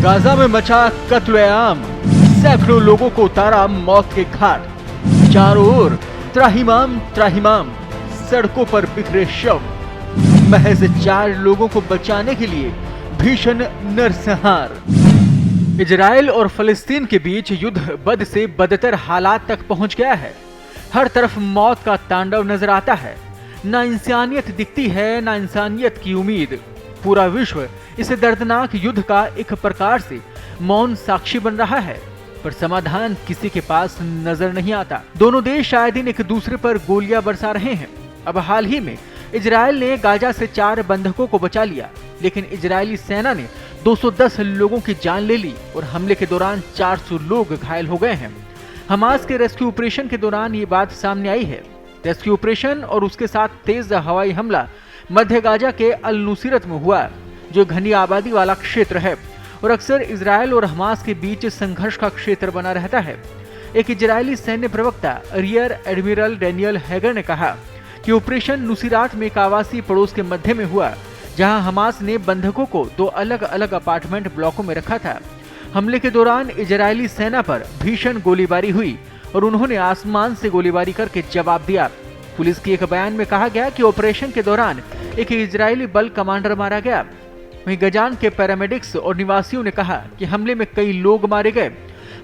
Gaza में मचा कत्लेआम, सैकड़ों लोगों को उतारा मौत के घाट। चारों ओर त्राहिमाम त्राहिमाम, सड़कों पर बिखरे शव। महज 4 लोगों को बचाने के लिए भीषण नरसंहार। इजराइल और फलस्तीन के बीच युद्ध बद से बदतर हालात तक पहुंच गया है। हर तरफ मौत का तांडव नजर आता है। ना इंसानियत दिखती है, ना इंसानियत की उम्मीद। पूरा विश्व इस दर्दनाक युद्ध का एक प्रकार से मौन साक्षी बन रहा है, पर समाधान किसी के पास नजर नहीं आता। दोनों देश आए दिन एक दूसरे पर गोलियां बरसा रहे हैं। अब हाल ही में इजराइल ने गाजा से 4 बंधकों को बचा लिया, लेकिन इजरायली सेना ने 210 लोगों की जान ले ली और हमले के दौरान 400 लोग घायल हो गए हैं। हमास के रेस्क्यू ऑपरेशन के दौरान ये बात सामने आई है। रेस्क्यू ऑपरेशन और उसके साथ तेज हवाई हमला मध्य गाजा के अल नुसीरत में हुआ, जो घनी आबादी वाला क्षेत्र है और अक्सर इजराइल और हमास के बीच संघर्ष का क्षेत्र बना रहता है। एक इजरायली सैन्य प्रवक्ता रियर एडमिरल डेनियल हैगर ने कहा कि ऑपरेशन नुसीरात में एक आवासीय पड़ोस के मध्य में हुआ, जहां हमास ने बंधकों को 2 अलग अलग अपार्टमेंट ब्लॉकों में रखा था। हमले के दौरान इजरायली सेना पर भीषण गोलीबारी हुई और उन्होंने आसमान से गोलीबारी करके जवाब दिया। पुलिस के एक बयान में कहा गया कि ऑपरेशन के दौरान एक इजरायली बल कमांडर मारा गया। वहीं गजान के पैरामेडिक्स और निवासियों ने कहा कि हमले में कई लोग मारे गए।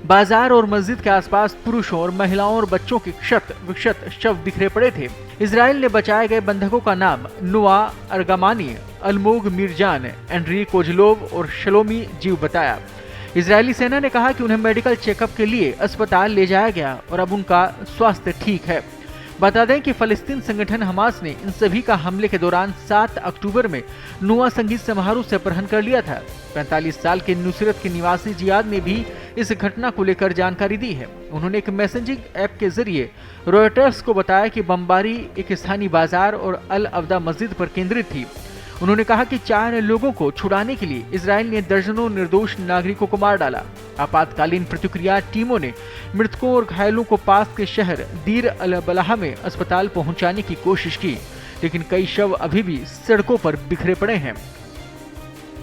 बाजार और मस्जिद के आसपास पुरुषों और महिलाओं और बच्चों के क्षत विक्षत शव बिखरे पड़े थे। इजराइल ने बचाए गए बंधकों का नाम नुआ अर्गामानी, अलमोग मीरजान, एंड्री कोजलोव और शलोमी जीव बताया। इजरायली सेना ने कहा कि उन्हें मेडिकल चेकअप के लिए अस्पताल ले जाया गया और अब उनका स्वास्थ्य ठीक है। बता दें कि फलस्तीन संगठन हमास ने इन सभी का हमले के दौरान 7 अक्टूबर में नुआ संगीत समारोह से अपहरण कर लिया था। 45 साल के नुसरत के निवासी जियाद ने भी इस घटना को लेकर जानकारी दी है। उन्होंने एक मैसेजिंग ऐप के जरिए रॉयटर्स को बताया कि बमबारी एक स्थानीय बाजार और अल अवदा मस्जिद पर केंद्रित थी। उन्होंने कहा कि 4 लोगों को छुड़ाने के लिए इजराइल ने दर्जनों निर्दोष नागरिकों को मार डाला। आपातकालीन प्रतिक्रिया टीमों ने मृतकों और घायलों को पास के शहर दीर अल बलाह में अस्पताल पहुंचाने की कोशिश की, लेकिन कई शव अभी भी सड़कों पर बिखरे पड़े हैं।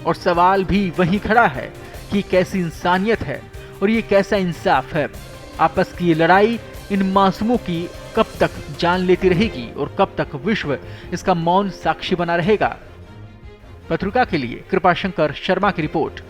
और सवाल भी वहीं खड़ा है कि कैसी इंसानियत है और ये कैसा इंसाफ है। आपस की ये लड़ाई इन मासूमों की कब तक जान लेती रहेगी और कब तक विश्व इसका मौन साक्षी बना रहेगा। पत्रिका के लिए कृपाशंकर शर्मा की रिपोर्ट।